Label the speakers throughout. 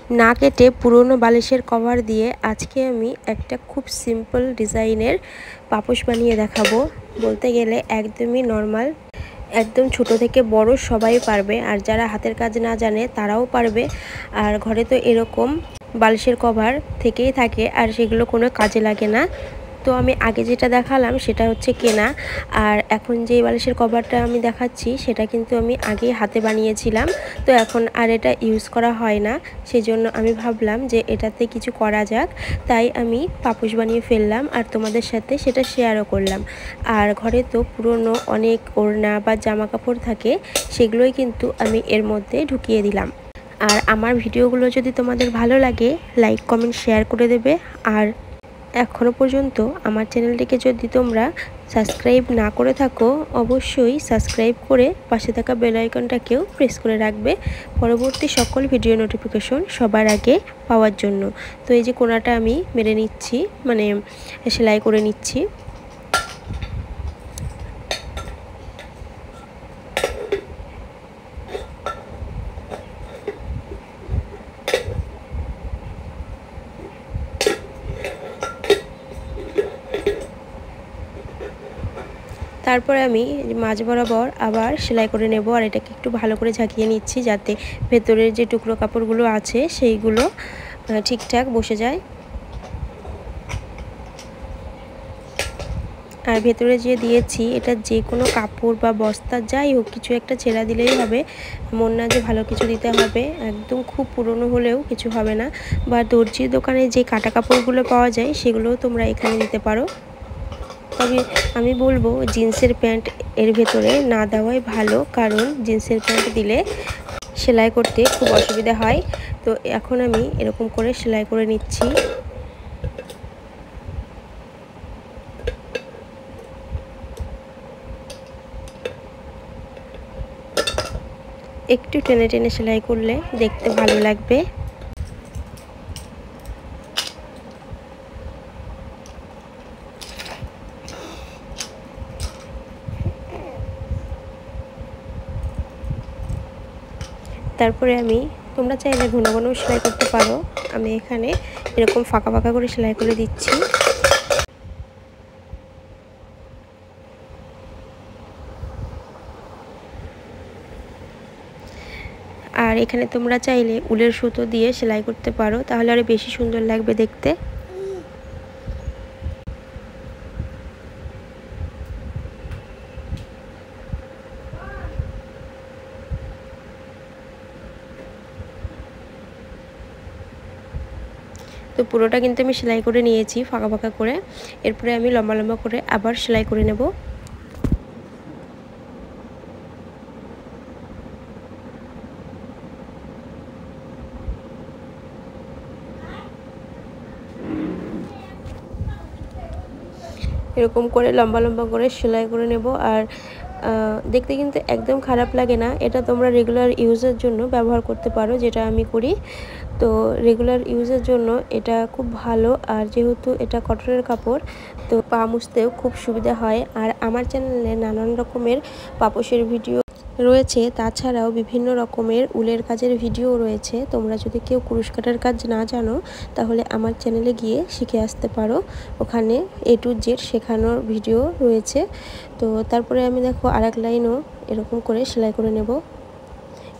Speaker 1: না কেটে পুরনো বালিশের কভার দিয়ে আজকে আমি একটা খুব সিম্পল ডিজাইনের পাপোশ বানিয়ে দেখাবো। বলতে গেলে একদমই নর্মাল, একদম ছোট থেকে বড় সবাই পারবে, আর যারা হাতের কাজ না জানে তারাও পারবে। আর ঘরে তো এরকম বালিশের কভার থেকেই থাকে আর সেগুলো কোনো কাজে লাগে না। তো আমি আগে যেটা দেখালাম সেটা হচ্ছে কেনা, আর এখন যে বালিশের কভারটা আমি দেখাচ্ছি সেটা কিন্তু আমি আগে হাতে বানিয়েছিলাম। তো এখন আর এটা ইউজ করা হয় না, সেজন্য আমি ভাবলাম যে এটাতে কিছু করা যাক, তাই আমি পাপোশ বানিয়ে ফেললাম আর তোমাদের সাথে সেটা শেয়ারও করলাম। আর ঘরে তো পুরনো অনেক ওড়না বা জামা কাপড় থাকে, সেগুলোই কিন্তু আমি এর মধ্যে ঢুকিয়ে দিলাম। আর আমার ভিডিওগুলো যদি তোমাদের ভালো লাগে, লাইক কমেন্ট শেয়ার করে দেবে। আর এখনও পর্যন্ত আমার চ্যানেলটিকে যদি তোমরা সাবস্ক্রাইব না করে থাকো, অবশ্যই সাবস্ক্রাইব করে পাশে থাকা বেল আইকনটাকেও প্রেস করে রাখবে পরবর্তী সকল ভিডিও নোটিফিকেশন সবার আগে পাওয়ার জন্য। তো এই যে কোনাটা আমি মেরে নিচ্ছি, মানে সেলাই করে নিচ্ছি। তারপরে আমি মাঝ বরাবর আবার সেলাই করে নেব, আর এটাকে একটু ভালো করে ঝাঁকিয়ে নিচ্ছি যাতে ভেতরের যে টুকরো কাপড়গুলো আছে সেইগুলো ঠিকঠাক বসে যায়। আর ভেতরে যে দিয়েছি এটা যে কোনো কাপড় বা বস্তা যাই হোক কিছু একটা ছেঁড়া দিলেই হবে, মন না যে ভালো কিছু দিতে হবে। একদম খুব পুরনো হলেও কিছু হবে না। বা দর্জির দোকানে যে কাটা কাপড়গুলো পাওয়া যায় সেগুলোও তোমরা এখানে দিতে পারো। তবে আমি বলবো জিন্সের প্যান্ট এর ভেতরে না দেওয়াই ভালো, কারণ জিন্সের প্যান্ট দিলে সেলাই করতে খুব অসুবিধা হয়। তো এখন আমি এরকম করে সেলাই করে নিচ্ছি। একটু টেনে টেনে সেলাই করলে দেখতে ভালো লাগবে। তারপরে আমি, তোমরা চাইলে ঘন ঘন সেলাই করতে পারো, আমি এখানে এরকম ফাঁকা ফাঁকা করে সেলাই করে দিচ্ছি। আর এখানে তোমরা চাইলে উলের সুতো দিয়ে সেলাই করতে পারো, তাহলে আরো বেশি সুন্দর লাগবে দেখতে। তো পুরোটা কিন্তু আমি সেলাই করে নিয়েছি ফাঁকা ফাঁকা করে। এরপরে আমি লম্বা লম্বা করে আবার সেলাই করে নেব। এরকম করে লম্বা লম্বা করে সেলাই করে নেব। আর দেখতে কিন্তু একদম খারাপ লাগে না। এটা তোমরা রেগুলার ইউজের জন্য ব্যবহার করতে পারো, যেটা আমি করি। তো রেগুলার ইউজের জন্য এটা খুব ভালো, আর যেহেতু এটা কটনের কাপড় তো পা মুছতেও খুব সুবিধা হয়। আর আমার চ্যানেলে নানান রকমের পাপোশের ভিডিও রয়েছে, তাছাড়াও বিভিন্ন রকমের উলের কাজের ভিডিও রয়েছে। তোমরা যদি কেউ কুরুশ কাটার কাজ না জানো তাহলে আমার চ্যানেলে গিয়ে শিখে আসতে পারো, ওখানে A to Z শেখানোর ভিডিও রয়েছে। তো তারপরে আমি দেখো আরেক লাইনও এরকম করে সেলাই করে নেব।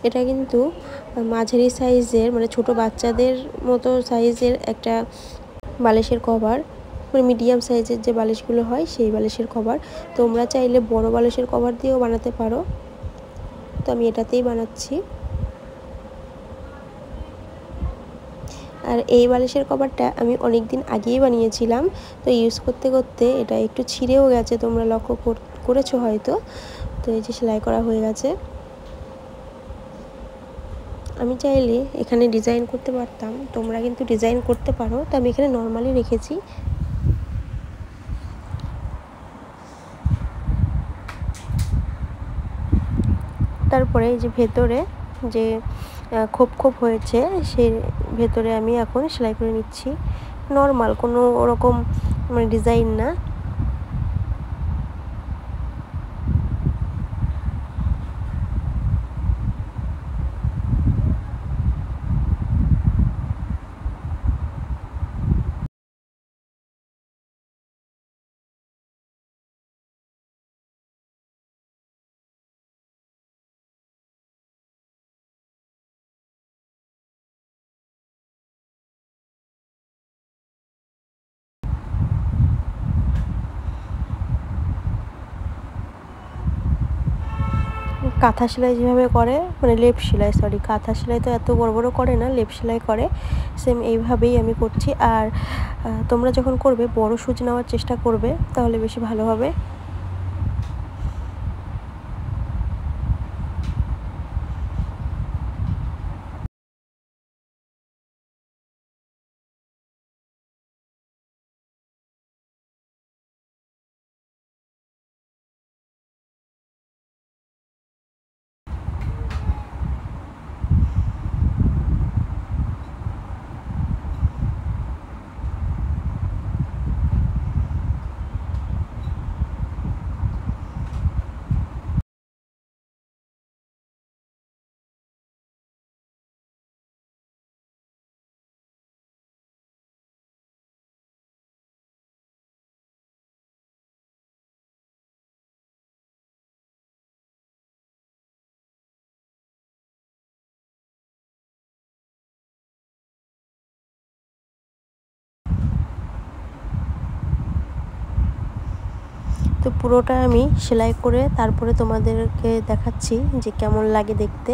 Speaker 1: এটা কিন্তু মাঝারি সাইজের, মানে ছোট বাচ্চাদের মতো সাইজের একটা বালিশের কভার, মানে মিডিয়াম সাইজের যে বালিশগুলো হয় সেই বালিশের কভার। তোমরা চাইলে বড় বালিশের কভার দিয়েও বানাতে পারো, তো আমি এটাতেই বানাচ্ছি। আর এই বালিশের কভারটা আমি অনেক দিন আগেই বানিয়েছিলাম, তো ইউজ করতে করতে এটা একটু ছিঁড়েও গেছে, তোমরা লক্ষ্য করেছো হয়তো। তো এই যে সেলাই করা হয়ে গেছে। আমি চাইলে এখানে ডিজাইন করতে পারতাম, তোমরা কিন্তু ডিজাইন করতে পারো, তো আমি এখানে নর্মালি রেখেছি। তারপরে এই যে ভেতরে যে খোপ খোপ হয়েছে সেই ভেতরে আমি এখন সেলাই করে নিচ্ছি, নর্মাল কোনো ওরকম মানে ডিজাইন না। কাঁথা সেলাই যেভাবে করে, মানে লেপ সেলাই, সরি কাঁথা সেলাই তো এত বড় বড় করে না, লেপ সেলাই করে, সেম এইভাবেই আমি করছি। আর তোমরা যখন করবে বড় সুচ নেওয়ার চেষ্টা করবে, তাহলে বেশি ভালো হবে। তো পুরোটা আমি সেলাই করে তারপরে তোমাদেরকে দেখাচ্ছি যে কেমন লাগে দেখতে।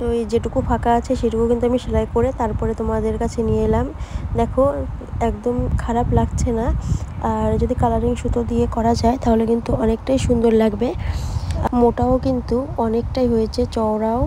Speaker 1: তো এই যেটুকু ফাঁকা আছে সেটুকু কিন্তু আমি সেলাই করে তারপরে তোমাদের কাছে নিয়ে এলাম। দেখো একদম খারাপ লাগছে না, আর যদি কালারিং সুতো দিয়ে করা যায় তাহলে কিন্তু অনেকটাই সুন্দর লাগবে। মোটাও কিন্তু অনেকটাই হয়েছে, চওড়াও।